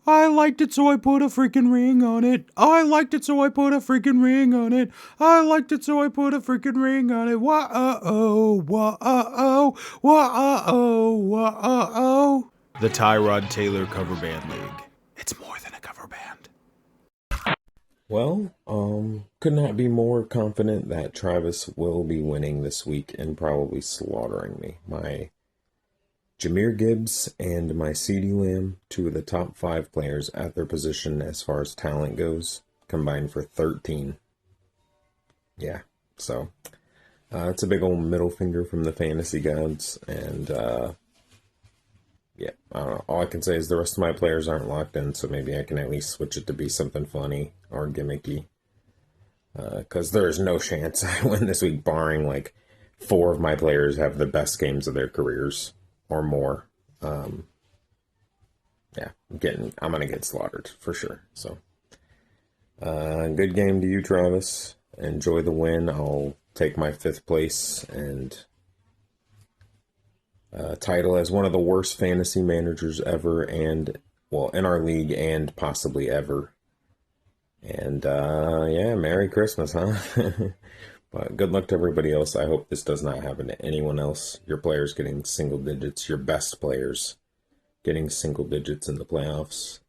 I liked it, so I put a freaking ring on it. I liked it, so I put a freaking ring on it. I liked it, so I put a freaking ring on it. Wah-oh, wah-oh, wah-oh, wah-oh. The Tyrod Taylor Cover Band League. It's more than a cover band. Well, could not be more confident that Travis will be winning this week and probably slaughtering me. My Jahmyr Gibbs and my CeeDee Lamb, two of the top 5 players at their position as far as talent goes, combined for 13. Yeah, so it's a big old middle finger from the fantasy gods, and yeah, I don't know. All I can say is the rest of my players aren't locked in, so maybe I can at least switch it to be something funny or gimmicky. Because there's no chance I win this week, barring like 4 of my players have the best games of their careers or more. Yeah, I'm gonna get slaughtered for sure. So, good game to you, Travis. Enjoy the win. I'll take my 5th place and title as one of the worst fantasy managers ever, and well, in our league and possibly ever. And yeah, Merry Christmas, huh? But good luck to everybody else. I hope this does not happen to anyone else. Your players getting single digits, your best players getting single digits in the playoffs,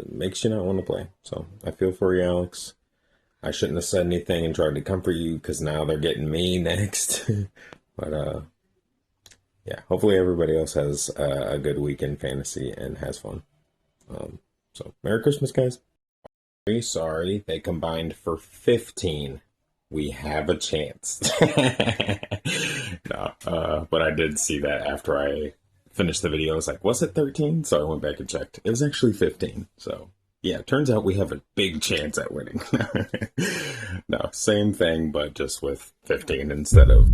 makes you not want to play. So I feel for you, Alex. I shouldn't have said anything and tried to comfort you because now they're getting me next. But yeah, hopefully everybody else has a good week in fantasy and has fun. So Merry Christmas, guys. Very sorry, they combined for 15. We have a chance. No, but I did see that after I finished the video. I was like, was it 13? So I went back and checked. It was actually 15. So yeah, turns out we have a big chance at winning. No, same thing, but just with 15 instead of...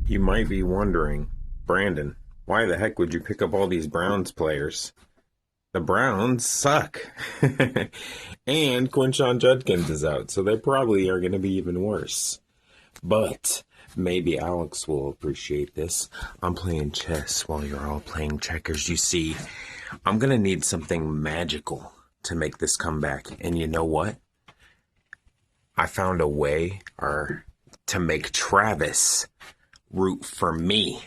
You might be wondering, Brandon, why the heck would you pick up all these Browns players? The Browns suck. And Quinshon Judkins is out, so they probably are going to be even worse. But maybe Alex will appreciate this. I'm playing chess while you're all playing checkers. You see, I'm going to need something magical to make this comeback. And you know what? I found a way to make Travis root for me.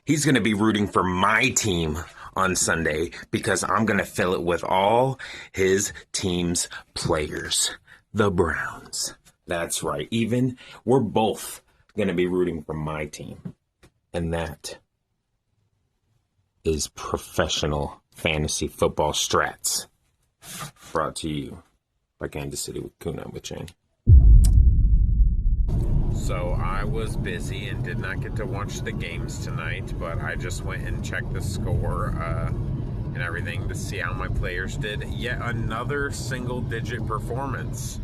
He's going to be rooting for my team on Sunday because I'm going to fill it with all his team's players, the Browns. That's right. Even we're both going to be rooting for my team. And that is professional fantasy football strats, brought to you by Kansas City with Kuna with Chain. So I was busy and did not get to watch the games tonight, but I just went and checked the score and everything to see how my players did. Yet another single-digit performance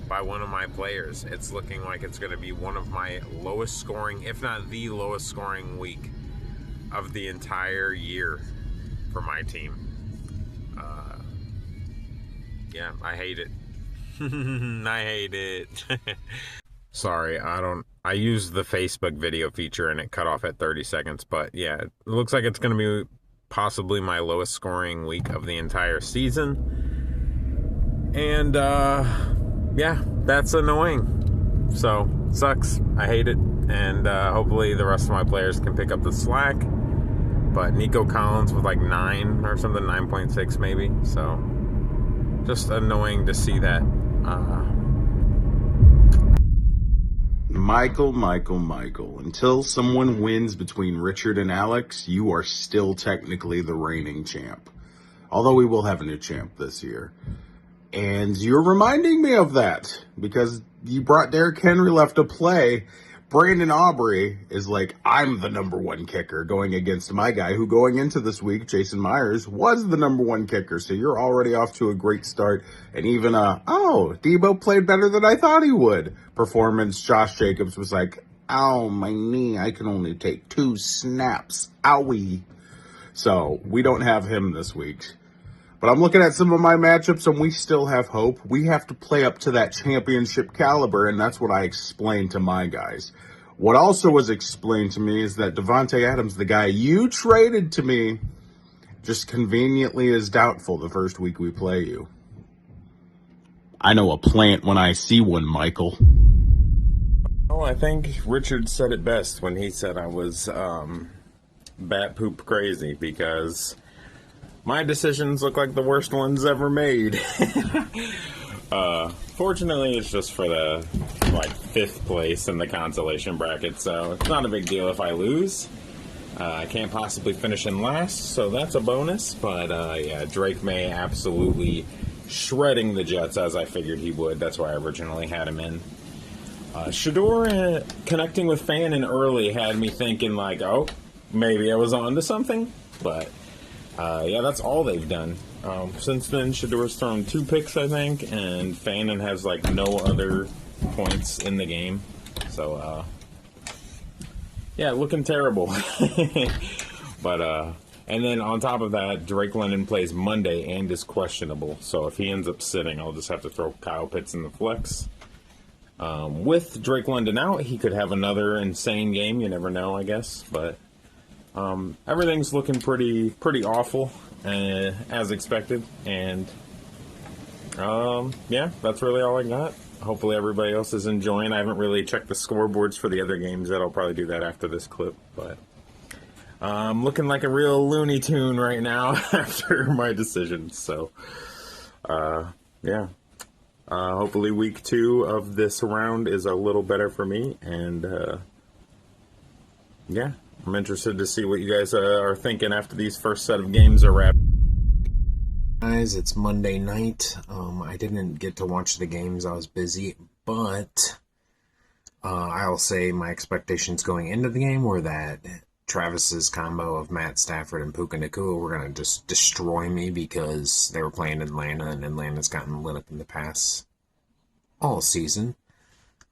by one of my players. It's looking like it's going to be one of my lowest scoring, if not the lowest scoring week of the entire year for my team. Yeah, I hate it. I hate it. Sorry, I used the Facebook video feature and it cut off at 30 seconds, but yeah, it looks like it's going to be possibly my lowest scoring week of the entire season. And, yeah, that's annoying. So, sucks. I hate it. And, hopefully the rest of my players can pick up the slack. But Nico Collins with like 9 or something, 9.6 maybe. So, just annoying to see that. Michael. Until someone wins between Richard and Alex, you are still technically the reigning champ. Although we will have a new champ this year. And you're reminding me of that because you brought Derrick Henry left to play. Brandon Aubrey is like, I'm the number 1 kicker going against my guy who going into this week, Jason Myers, was the number 1 kicker. So you're already off to a great start. And even, Debo played better than I thought he would. Performance, Josh Jacobs was like, ow, my knee, I can only take 2 snaps. Owie. So we don't have him this week. But I'm looking at some of my matchups, and we still have hope. We have to play up to that championship caliber, and that's what I explained to my guys. What also was explained to me is that Devontae Adams, the guy you traded to me, just conveniently is doubtful the first week we play you. I know a plant when I see one, Michael. Oh, I think Richard said it best when he said I was bat poop crazy, because my decisions look like the worst ones ever made. Fortunately, it's just for the 5th place in the consolation bracket, so it's not a big deal if I lose. I can't possibly finish in last, so that's a bonus. But yeah, Drake May absolutely shredding the Jets, as I figured he would. That's why I originally had him in. Shador connecting with Fannin early had me thinking oh, maybe I was on to something. But yeah, that's all they've done. Since then, Shador's thrown 2 picks, I think, and Fannin has no other points in the game. So yeah, looking terrible. But and then on top of that, Drake London plays Monday and is questionable. So if he ends up sitting, I'll just have to throw Kyle Pitts in the flex. With Drake London out, he could have another insane game. You never know, I guess. But everything's looking pretty awful, as expected. And yeah, that's really all I got. Hopefully everybody else is enjoying. I haven't really checked the scoreboards for the other games yet. I'll probably do that after this clip. But I'm looking like a real Looney Tune right now after my decisions. So yeah. Hopefully week 2 of this round is a little better for me. And yeah, I'm interested to see what you guys are thinking after these first set of games are wrapped. Guys, it's Monday night. I didn't get to watch the games. I was busy, but I'll say my expectations going into the game were that Travis's combo of Matt Stafford and Puka Nacua were going to just destroy me, because they were playing Atlanta, and Atlanta's gotten lit up in the pass all season.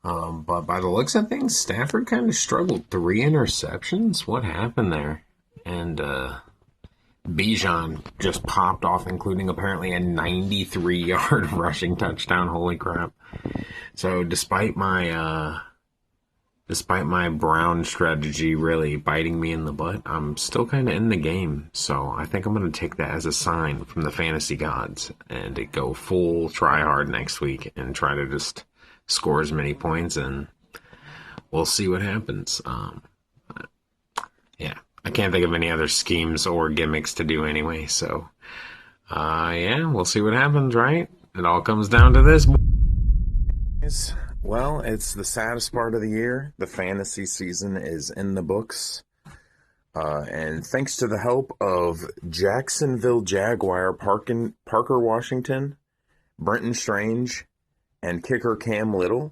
But by the looks of things, Stafford kind of struggled. 3 interceptions? What happened there? And Bijan just popped off, including apparently a 93-yard rushing touchdown. Holy crap. So despite my Brown strategy really biting me in the butt, I'm still kind of in the game. So I think I'm going to take that as a sign from the fantasy gods and to go full try hard next week and try to just score as many points, and we'll see what happens. Yeah, I can't think of any other schemes or gimmicks to do anyway. So yeah, we'll see what happens, right? It all comes down to this. Well, it's the saddest part of the year. The fantasy season is in the books. And thanks to the help of Jacksonville Jaguar Parker Washington, Brenton Strange, and kicker Cam Little,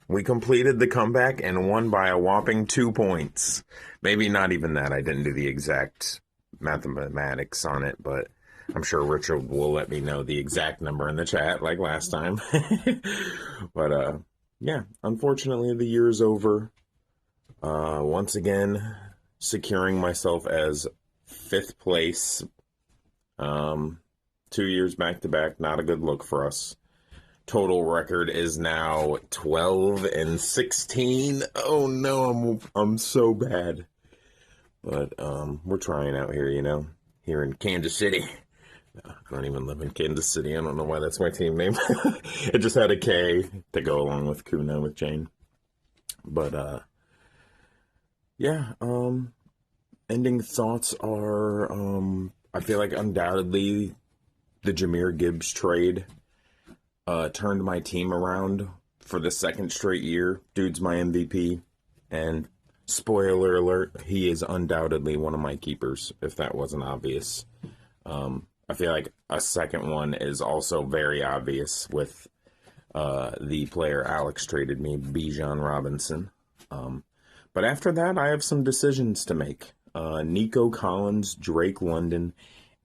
we completed the comeback and won by a whopping 2 points. Maybe not even that. I didn't do the exact mathematics on it, but I'm sure Richard will let me know the exact number in the chat like last time. But yeah, unfortunately the year is over. Once again, securing myself as 5th place. 2 years back to back, not a good look for us. Total record is now 12-16. Oh no, I'm so bad. But we're trying out here, here in Kansas City. I don't even live in Kansas City. I don't know why that's my team name. It just had a K to go along with Kuna with Jane. But yeah, ending thoughts are I feel like undoubtedly the Jahmyr Gibbs trade turned my team around for the 2nd straight year. Dude's my MVP, and spoiler alert, he is undoubtedly one of my keepers, if that wasn't obvious. I feel like a second one is also very obvious with the player Alex traded me, Bijan Robinson. But after that, I have some decisions to make. Nico Collins, Drake London,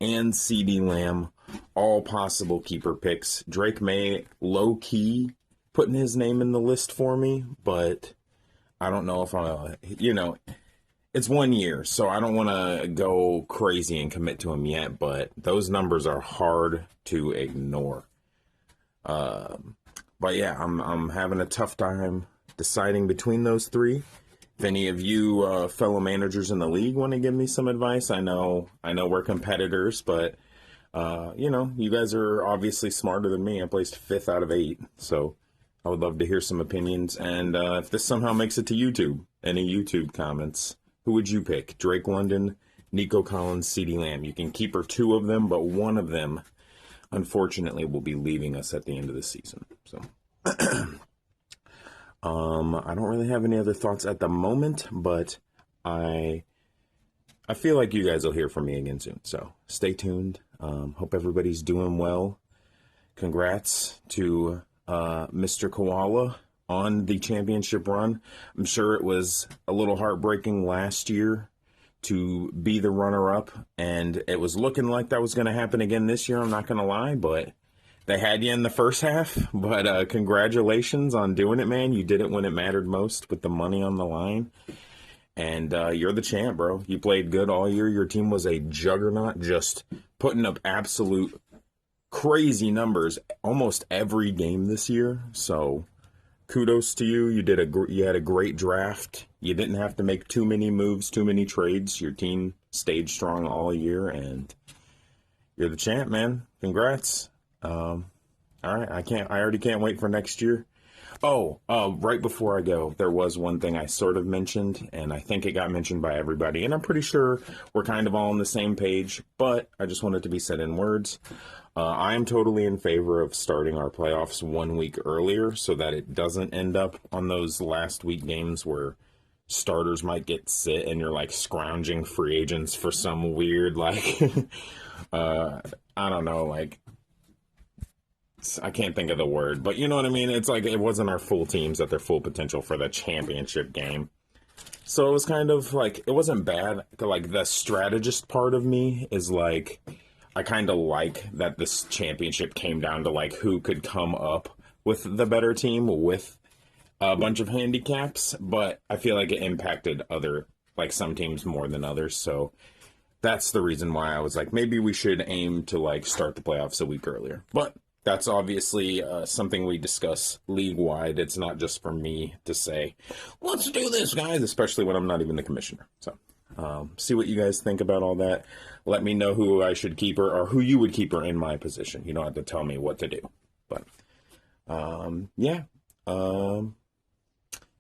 and CeeDee Lamb, all possible keeper picks. Drake May, low-key, putting his name in the list for me, but I don't know if it's 1 year, so I don't want to go crazy and commit to him yet, but those numbers are hard to ignore. But yeah, I'm having a tough time deciding between those 3, If any of you fellow managers in the league want to give me some advice, I know we're competitors, but you guys are obviously smarter than me. I placed 5th out of 8, so I would love to hear some opinions. And if this somehow makes it to YouTube, any YouTube comments, who would you pick? Drake London, Nico Collins, CeeDee Lamb. You can keep 2 of them, but one of them, unfortunately, will be leaving us at the end of the season. So, I don't really have any other thoughts at the moment, but I feel like you guys will hear from me again soon. So stay tuned. Hope everybody's doing well. Congrats to Mr. Koala on the championship run. I'm sure it was a little heartbreaking last year to be the runner-up, and it was looking like that was going to happen again this year, I'm not going to lie, but they had you in the first half. But congratulations on doing it, man. You did it when it mattered most with the money on the line. And you're the champ, bro. You played good all year. Your team was a juggernaut, just putting up absolute crazy numbers almost every game this year. So kudos to you. You had a great draft. You didn't have to make too many moves, too many trades. Your team stayed strong all year, and you're the champ, man. Congrats. All right, I already can't wait for next year. Right before I go, there was one thing I sort of mentioned, and I think it got mentioned by everybody, and I'm pretty sure we're kind of all on the same page, but I just want it to be said in words. I am totally in favor of starting our playoffs 1 week earlier so that it doesn't end up on those last week games where starters might get sit and you're like scrounging free agents for some weird, like, I don't know, like, I can't think of the word, but you know what I mean? It's like it wasn't our full teams at their full potential for the championship game. So it was kind of like, it wasn't bad. Like, the strategist part of me is like, I kind of like that this championship came down to like who could come up with the better team with a bunch of handicaps, but I feel like it impacted some teams more than others. So that's the reason why I was like, maybe we should aim to like start the playoffs a week earlier. But that's obviously something we discuss league-wide. It's not just for me to say, let's do this, guys, especially when I'm not even the commissioner. So see what you guys think about all that. Let me know who I should keep her or who you would keep her in my position. You don't have to tell me what to do. But,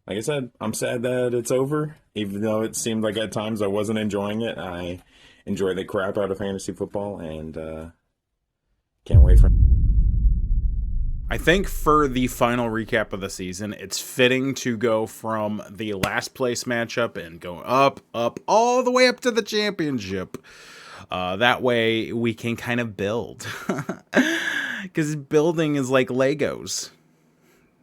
like I said, I'm sad that it's over. Even though it seemed like at times I wasn't enjoying it, I enjoy the crap out of fantasy football and can't wait for... I think for the final recap of the season, it's fitting to go from the last place matchup and go up, all the way up to the championship. That way we can kind of build. Because building is like Legos,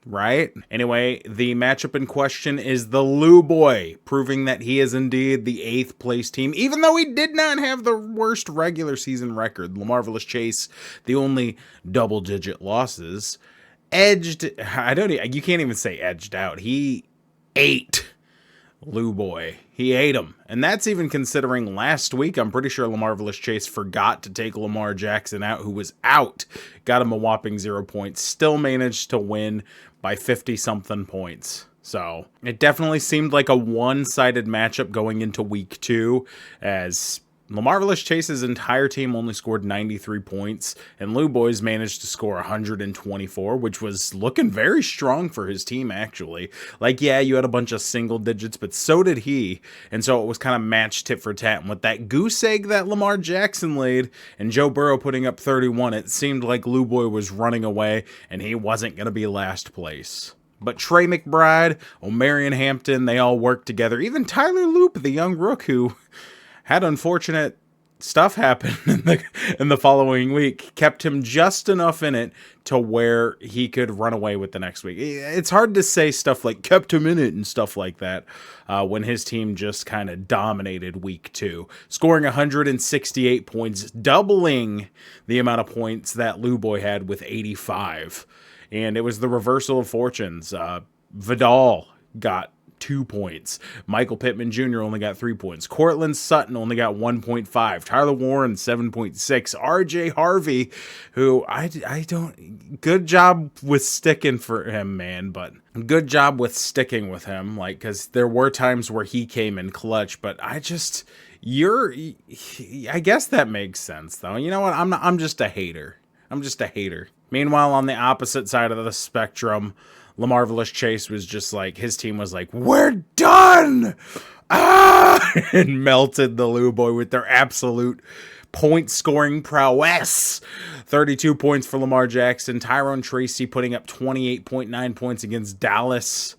right? Anyway, the matchup in question is the Lou Boy, proving that he is indeed the 8th place team, even though he did not have the worst regular season record. LaMarvelous Chase, the only double-digit losses, you can't even say edged out. He ate Lou Boy. He ate him. And that's even considering last week, I'm pretty sure LaMarvelous Chase forgot to take Lamar Jackson out, who was out. Got him a whopping 0 points. Still managed to win by 50-something points. So it definitely seemed like a one-sided matchup going into week 2, as LaMarvelous Chase's entire team only scored 93 points, and Lou Boys managed to score 124, which was looking very strong for his team, actually. Like, yeah, you had a bunch of single digits, but so did he, and so it was kind of matched tit for tat. And with that goose egg that Lamar Jackson laid, and Joe Burrow putting up 31, it seemed like Lou Boy was running away, and he wasn't going to be last place. But Trey McBride, O'Marion Hampton, they all worked together. Even Tyler Loop, the young rook who had unfortunate stuff happen in the following week, kept him just enough in it to where he could run away with the next week. It's hard to say stuff like kept him in it and stuff like that when his team just kind of dominated week 2, scoring 168 points, doubling the amount of points that Lou Boy had with 85. And it was the reversal of fortunes. Vidal got 2 points. Michael Pittman Jr. only got 3 points. Cortland Sutton only got 1.5. Tyler Warren, 7.6. RJ Harvey, who I don't, good job with sticking for him, man, but good job with sticking with him, like, because there were times where he came in clutch, but I guess that makes sense, though. You know what? I'm just a hater. Meanwhile, on the opposite side of the spectrum, LaMarvelous Chase was just like, his team was like, we're done! And melted the Lou Boy with their absolute point-scoring prowess. 32 points for Lamar Jackson. Tyrone Tracy putting up 28.9 points against Dallas.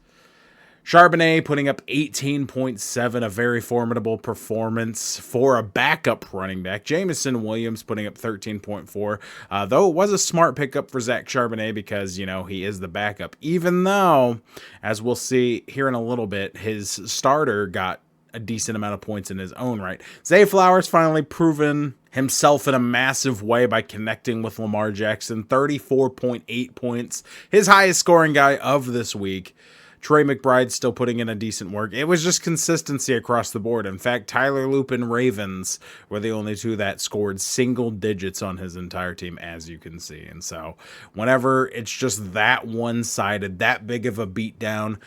Charbonnet putting up 18.7, a very formidable performance for a backup running back. Jameson Williams putting up 13.4, though it was a smart pickup for Zach Charbonnet because, you know, he is the backup. Even though, as we'll see here in a little bit, his starter got a decent amount of points in his own right. Zay Flowers finally proven himself in a massive way by connecting with Lamar Jackson. 34.8 points, his highest scoring guy of this week. Trey McBride still putting in a decent work. It was just consistency across the board. In fact, Tyler Loop and Ravens were the only two that scored single digits on his entire team, as you can see. And so whenever it's just that one-sided, that big of a beatdown,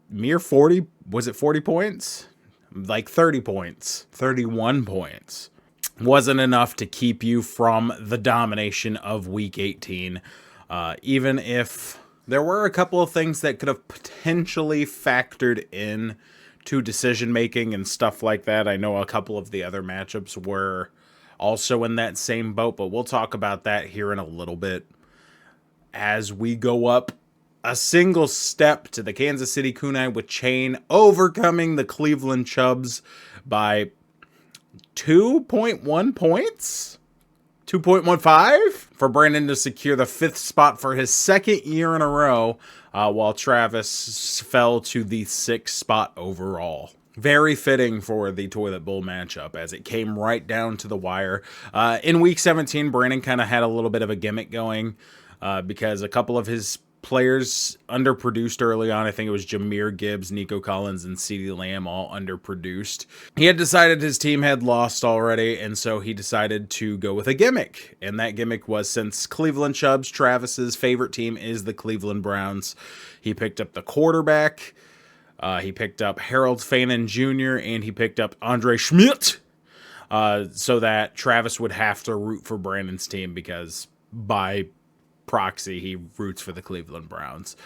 mere 40, was it 40 points? Like 30 points, 31 points. Wasn't enough to keep you from the domination of Week 18. Even if there were a couple of things that could have potentially factored in to decision-making and stuff like that. I know a couple of the other matchups were also in that same boat, but we'll talk about that here in a little bit as we go up a single step to the Kansas City Kunai with Chain overcoming the Cleveland Chubs by 2.1 points? 2.15 for Brandon to secure the 5th spot for his 2nd year in a row, while Travis fell to the 6th spot overall. Very fitting for the Toilet Bowl matchup as it came right down to the wire. In Week 17, Brandon kind of had a little bit of a gimmick going because a couple of his players underproduced early on. I think it was Jahmyr Gibbs, Nico Collins, and CeeDee Lamb all underproduced. He had decided his team had lost already, and so he decided to go with a gimmick. And that gimmick was, since Cleveland Chubbs, Travis's favorite team, is the Cleveland Browns, he picked up the quarterback, he picked up Harold Fanon Jr., and he picked up Andre Schmidt, so that Travis would have to root for Brandon's team because by proxy, he roots for the Cleveland Browns.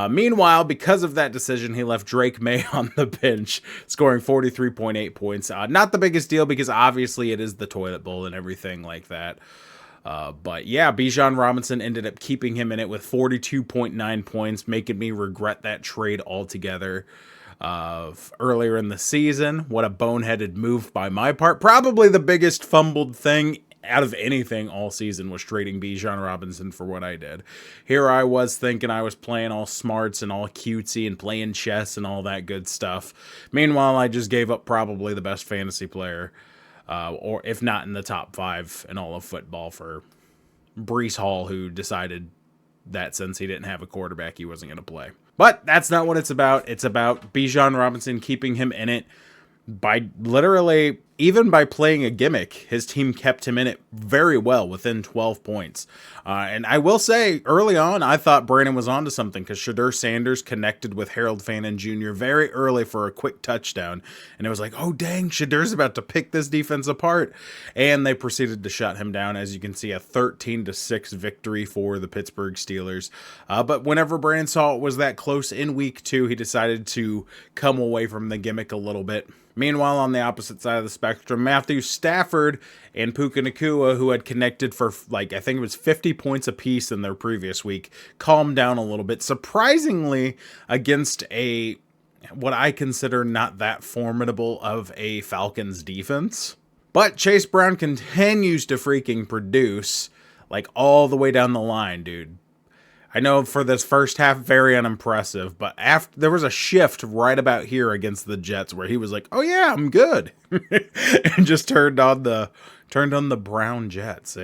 Meanwhile, because of that decision, he left Drake May on the bench, scoring 43.8 points. Not the biggest deal because obviously it is the Toilet Bowl and everything like that. But yeah, Bijan Robinson ended up keeping him in it with 42.9 points, making me regret that trade altogether. Earlier in the season, what a boneheaded move by my part. Probably the biggest fumbled thing out of anything all season was trading Bijan Robinson for what I did. Here I was thinking I was playing all smarts and all cutesy and playing chess and all that good stuff. Meanwhile, I just gave up probably the best fantasy player, or if not in the top 5 in all of football, for Breece Hall, who decided that since he didn't have a quarterback, he wasn't going to play. But that's not what it's about. It's about Bijan Robinson keeping him in it by literally, even by playing a gimmick, his team kept him in it very well within 12 points. And I will say, early on, I thought Brandon was onto something because Shadur Sanders connected with Harold Fanon Jr. very early for a quick touchdown. And it was like, oh, dang, Shadur's about to pick this defense apart. And they proceeded to shut him down. As you can see, a 13-6 victory for the Pittsburgh Steelers. But whenever Brandon saw it was that close in week 2, he decided to come away from the gimmick a little bit. Meanwhile, on the opposite side of the spectrum, Matthew Stafford and Puka Nacua, who had connected for, like, I think it was 50 points apiece in their previous week, calmed down a little bit, surprisingly, against what I consider not that formidable of a Falcons defense. But Chase Brown continues to freaking produce, like, all the way down the line, dude. I know for this first half, very unimpressive, but after there was a shift right about here against the Jets where he was like, "Oh yeah, I'm good," and just turned on the Brown Jets.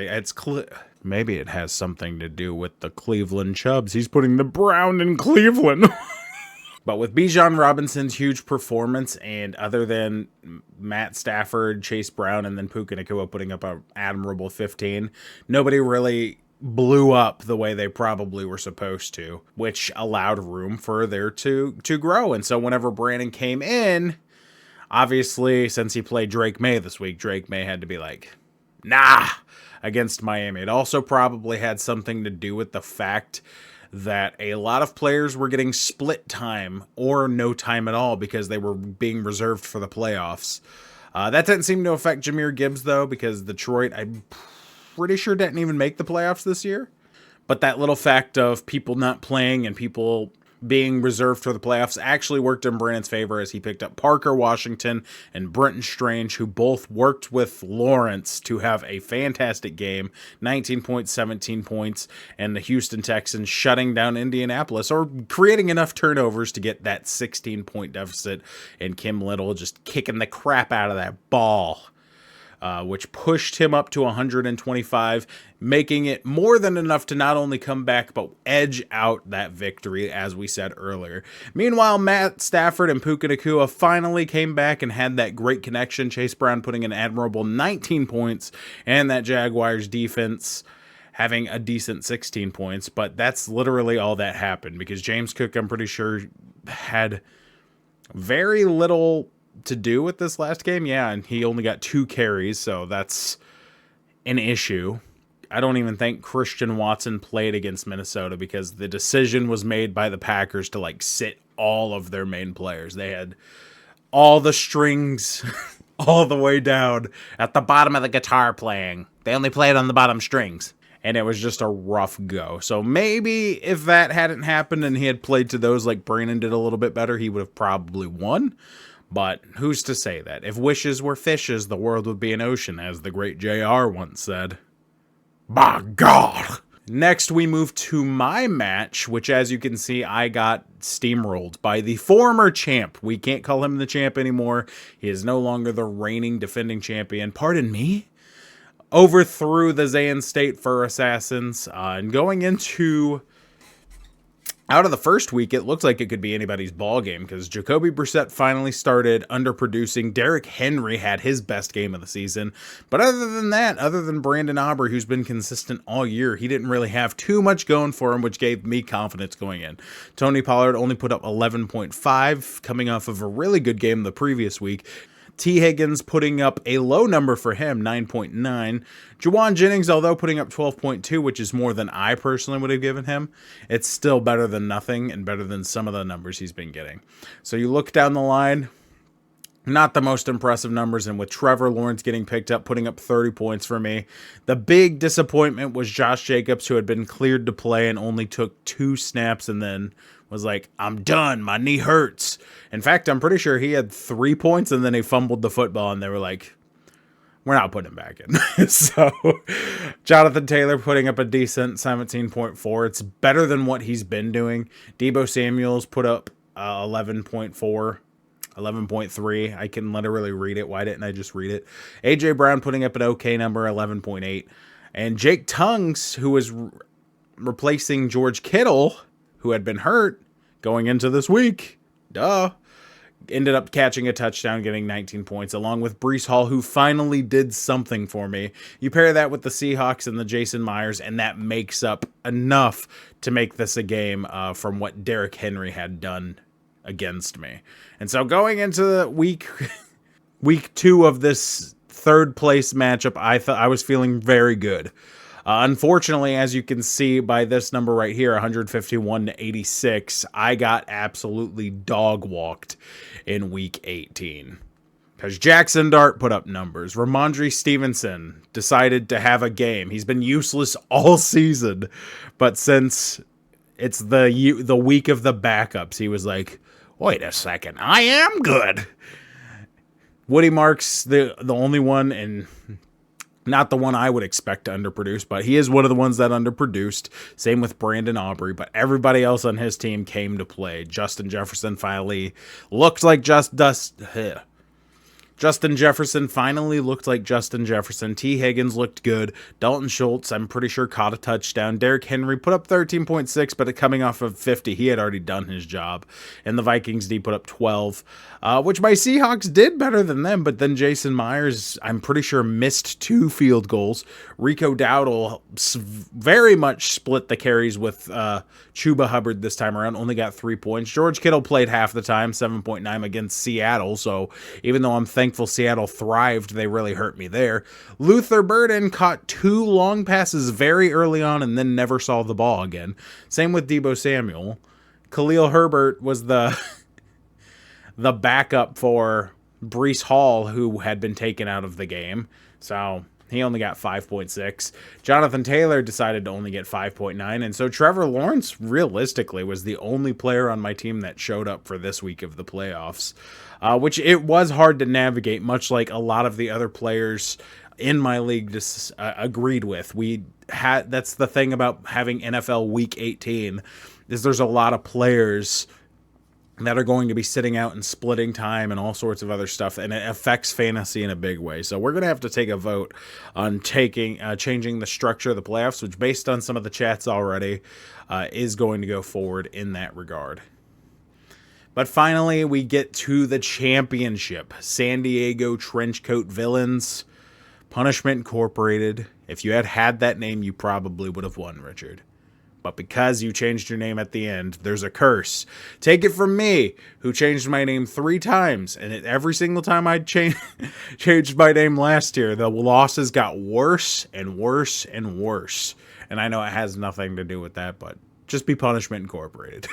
Maybe it has something to do with the Cleveland Chubs. He's putting the Brown in Cleveland. But with Bijan Robinson's huge performance, and other than Matt Stafford, Chase Brown, and then Puka Nacua putting up an admirable 15, nobody really blew up the way they probably were supposed to, which allowed room for there to grow. And so whenever Brandon came in, obviously, since he played Drake May this week, Drake May had to be like, nah, against Miami. It also probably had something to do with the fact that a lot of players were getting split time or no time at all because they were being reserved for the playoffs. That didn't seem to affect Jahmyr Gibbs, though, because Detroit, I'm pretty sure, didn't even make the playoffs this year. But that little fact of people not playing and people being reserved for the playoffs actually worked in Brandon's favor, as he picked up Parker Washington and Brenton Strange, who both worked with Lawrence to have a fantastic game, 19 points, 17 points, and the Houston Texans shutting down Indianapolis, or creating enough turnovers to get that 16-point deficit, and Kim Little just kicking the crap out of that ball. Which pushed him up to 125, making it more than enough to not only come back, but edge out that victory, as we said earlier. Meanwhile, Matt Stafford and Puka Nacua finally came back and had that great connection. Chase Brown putting an admirable 19 points, and that Jaguars defense having a decent 16 points. But that's literally all that happened, because James Cook, I'm pretty sure, had very little to do with this last game. Yeah, and he only got 2 carries, so that's an issue. I don't even think Christian Watson played against Minnesota, because the decision was made by the Packers to sit all of their main players. They had all the strings all the way down at the bottom of the guitar playing. They only played on the bottom strings, and it was just a rough go. So maybe if that hadn't happened and he had played to those like Brandon did a little bit better, he would have probably won. But who's to say that? If wishes were fishes, the world would be an ocean, as the great JR once said. By God! Next, we move to my match, which, as you can see, I got steamrolled by the former champ. We can't call him the champ anymore. He is no longer the reigning defending champion. Pardon me? Overthrew the Zayn State Fur Assassins. And going into... out of the first week, it looked like it could be anybody's ball game, because Jacoby Brissett finally started underproducing. Derrick Henry had his best game of the season. But other than that, other than Brandon Aubrey, who's been consistent all year, he didn't really have too much going for him, which gave me confidence going in. Tony Pollard only put up 11.5, coming off of a really good game the previous week. T. Higgins putting up a low number for him, 9.9. Juwan Jennings, although putting up 12.2, which is more than I personally would have given him, it's still better than nothing and better than some of the numbers he's been getting. So you look down the line, not the most impressive numbers, and with Trevor Lawrence getting picked up, putting up 30 points for me. The big disappointment was Josh Jacobs, who had been cleared to play and only took 2 snaps and then was like, I'm done, my knee hurts. In fact, I'm pretty sure he had 3 points and then he fumbled the football, and they were like, we're not putting him back in. So Jonathan Taylor putting up a decent 17.4. It's better than what he's been doing. Deebo Samuels put up 11.4. 11.3. I can literally read it. Why didn't I just read it? AJ Brown putting up an okay number, 11.8. And Jake Tungs, who was replacing George Kittle, who had been hurt going into this week, ended up catching a touchdown, getting 19 points, along with Breece Hall, who finally did something for me. You pair that with the Seahawks and the Jason Myers, and that makes up enough to make this a game from what Derrick Henry had done against me. And so going into the week 2 of this third place matchup, I was feeling very good. Unfortunately, as you can see by this number right here, 151-86, I got absolutely dog walked in week 18. Because Jackson Dart put up numbers. Ramondre Stevenson decided to have a game. He's been useless all season, but since it's the week of the backups, he was like, wait a second, I am good. Woody Marks, the only one, and not the one I would expect to underproduce, but he is one of the ones that underproduced. Same with Brandon Aubrey, but everybody else on his team came to play. Justin Jefferson finally looked like Justin Justin Jefferson finally looked like Justin Jefferson. T. Higgins looked good. Dalton Schultz, I'm pretty sure, caught a touchdown. Derrick Henry put up 13.6, but coming off of 50, he had already done his job. And the Vikings D put up 12, which my Seahawks did better than them, but then Jason Myers, I'm pretty sure, missed 2 field goals. Rico Dowdle very much split the carries with Chuba Hubbard this time around, only got 3 points. George Kittle played half the time, 7.9 against Seattle, so even though I'm thankful Seattle thrived, they really hurt me there. Luther Burden caught 2 long passes very early on and then never saw the ball again. Same with Deebo Samuel. Khalil Herbert was the backup for Breece Hall, who had been taken out of the game, so he only got 5.6. Jonathan Taylor decided to only get 5.9, and so Trevor Lawrence realistically was the only player on my team that showed up for this week of the playoffs, which it was hard to navigate, much like a lot of the other players in my league just agreed with. That's the thing about having NFL Week 18, is there's a lot of players that are going to be sitting out and splitting time and all sorts of other stuff, and it affects fantasy in a big way. So we're going to have to take a vote on changing the structure of the playoffs, which, based on some of the chats already, is going to go forward in that regard. But finally, we get to the championship. San Diego Trenchcoat Villains, Punishment Incorporated. If you had that name, you probably would have won, Richard. But because you changed your name at the end, there's a curse. Take it from me, who changed my name 3 times. And every single time I changed my name last year, the losses got worse and worse and worse. And I know it has nothing to do with that, but just be Punishment Incorporated.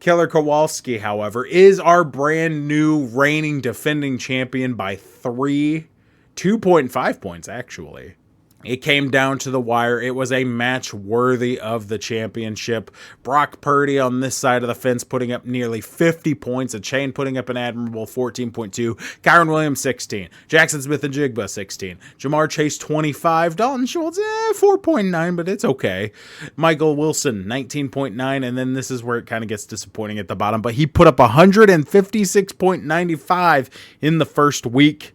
Killer Kowalski, however, is our brand new reigning defending champion by 2.5 points, actually. It came down to the wire. It was a match worthy of the championship. Brock Purdy on this side of the fence putting up nearly 50 points. A Chain putting up an admirable 14.2. Kyron Williams, 16. Jackson Smith-Njigba, 16. Jamar Chase, 25. Dalton Schultz, 4.9, but it's okay. Michael Wilson, 19.9. And then this is where it kind of gets disappointing at the bottom. But he put up 156.95 in the first week,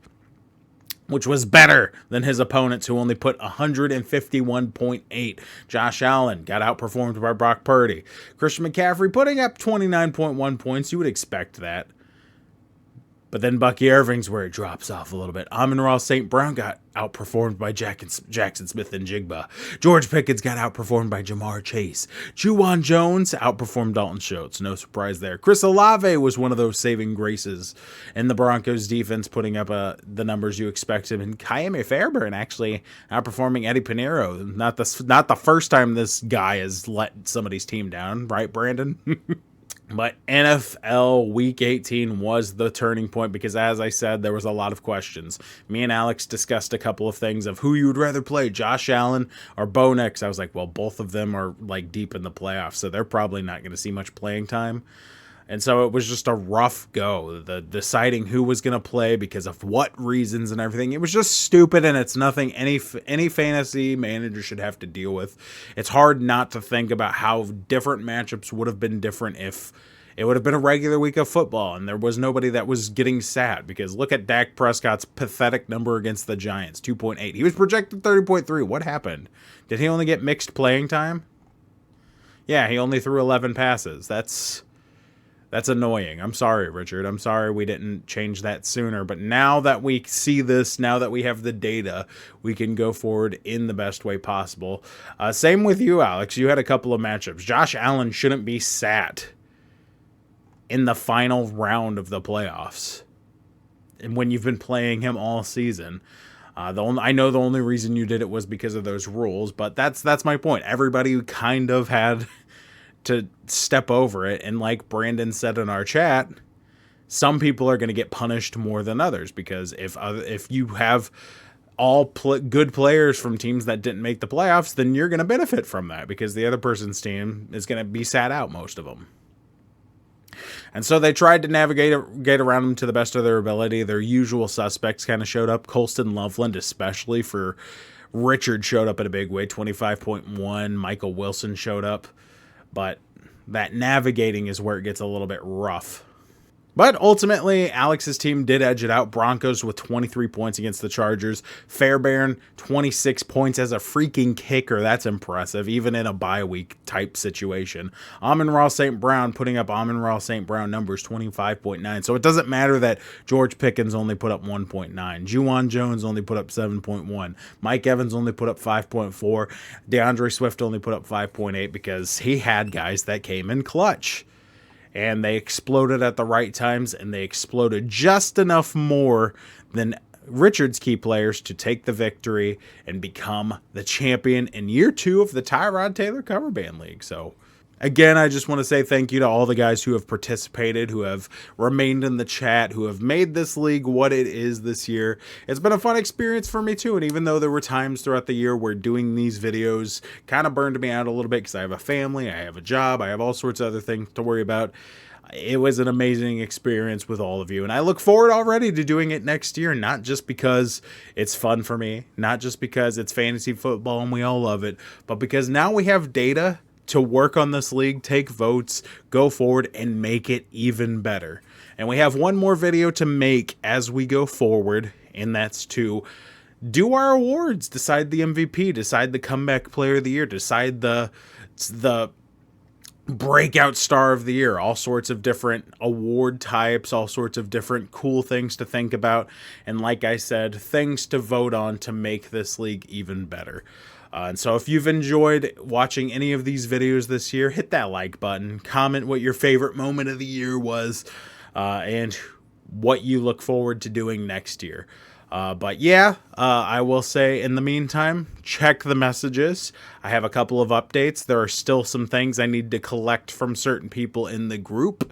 which was better than his opponents, who only put 151.8. Josh Allen got outperformed by Brock Purdy. Christian McCaffrey putting up 29.1 points. You would expect that. But then Bucky Irving's where it drops off a little bit. Amon-Ra St. Brown got outperformed by Jackson Smith-Njigba. George Pickens got outperformed by Jamar Chase. Juwan Jones outperformed Dalton Schultz. No surprise there. Chris Olave was one of those saving graces in the Broncos defense, putting up the numbers you expect him. And Kayame Fairbairn actually outperforming Eddie Pinheiro. Not the first time this guy has let somebody's team down, right, Brandon? But NFL Week 18 was the turning point because, as I said, there was a lot of questions. Me and Alex discussed a couple of things of who you would rather play, Josh Allen or Bo Nix. I was like, well, both of them are like deep in the playoffs, so they're probably not going to see much playing time. And so it was just a rough go, the deciding who was going to play because of what reasons and everything. It was just stupid, and it's nothing any fantasy manager should have to deal with. It's hard not to think about how different matchups would have been different if it would have been a regular week of football and there was nobody that was getting sat, because look at Dak Prescott's pathetic number against the Giants, 2.8. He was projected 30.3. What happened? Did he only get mixed playing time? Yeah, he only threw 11 passes. That's annoying. I'm sorry, Richard. I'm sorry we didn't change that sooner. But now that we see this, now that we have the data, we can go forward in the best way possible. Same with you, Alex. You had a couple of matchups. Josh Allen shouldn't be sat in the final round of the playoffs, and when you've been playing him all season. I know the only reason you did it was because of those rules, but that's my point. Everybody kind of had to step over it, and like Brandon said in our chat, some people are going to get punished more than others, because if you have all good players from teams that didn't make the playoffs, then you're going to benefit from that because the other person's team is going to be sat out, most of them. And so they tried to get around them to the best of their ability. Their usual suspects kind of showed up. Colston Loveland, especially for Richard, showed up in a big way, 25.1. Michael Wilson showed up. But that navigating is where it gets a little bit rough. But ultimately, Alex's team did edge it out. Broncos with 23 points against the Chargers. Fairbairn, 26 points as a freaking kicker. That's impressive, even in a bye week type situation. Amon-Ra St. Brown putting up Amon-Ra St. Brown numbers, 25.9. So it doesn't matter that George Pickens only put up 1.9. Juwan Jones only put up 7.1. Mike Evans only put up 5.4. DeAndre Swift only put up 5.8 because he had guys that came in clutch. And they exploded at the right times, and they exploded just enough more than Richard's key players to take the victory and become the champion in year 2 of the Tyrod Taylor Cover Band League. So, again, I just want to say thank you to all the guys who have participated, who have remained in the chat, who have made this league what it is this year. It's been a fun experience for me too, and even though there were times throughout the year where doing these videos kind of burned me out a little bit because I have a family, I have a job, I have all sorts of other things to worry about, it was an amazing experience with all of you, and I look forward already to doing it next year, not just because it's fun for me, not just because it's fantasy football and we all love it, but because now we have data to work on this league, take votes, go forward, and make it even better. And we have one more video to make as we go forward, and that's to do our awards, decide the MVP, decide the comeback player of the year, decide the breakout star of the year, all sorts of different award types, all sorts of different cool things to think about, and like I said, things to vote on to make this league even better. And so if you've enjoyed watching any of these videos this year, hit that like button, comment what your favorite moment of the year was, and what you look forward to doing next year. But yeah, I will say in the meantime, check the messages. I have a couple of updates. There are still some things I need to collect from certain people in the group,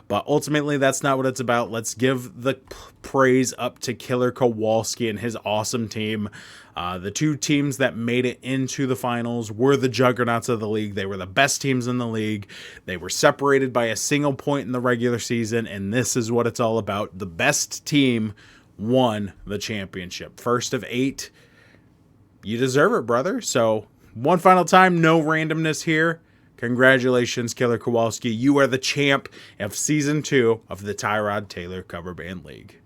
but ultimately that's not what it's about. Let's give the praise up to Killer Kowalski and his awesome team. The 2 teams that made it into the finals were the juggernauts of the league. They were the best teams in the league. They were separated by a single point in the regular season, and this is what it's all about. The best team won the championship. First of 8. You deserve it, brother. So, one final time, no randomness here. Congratulations, Killer Kowalski. You are the champ of Season 2 of the Tyrod Taylor Cover Band League.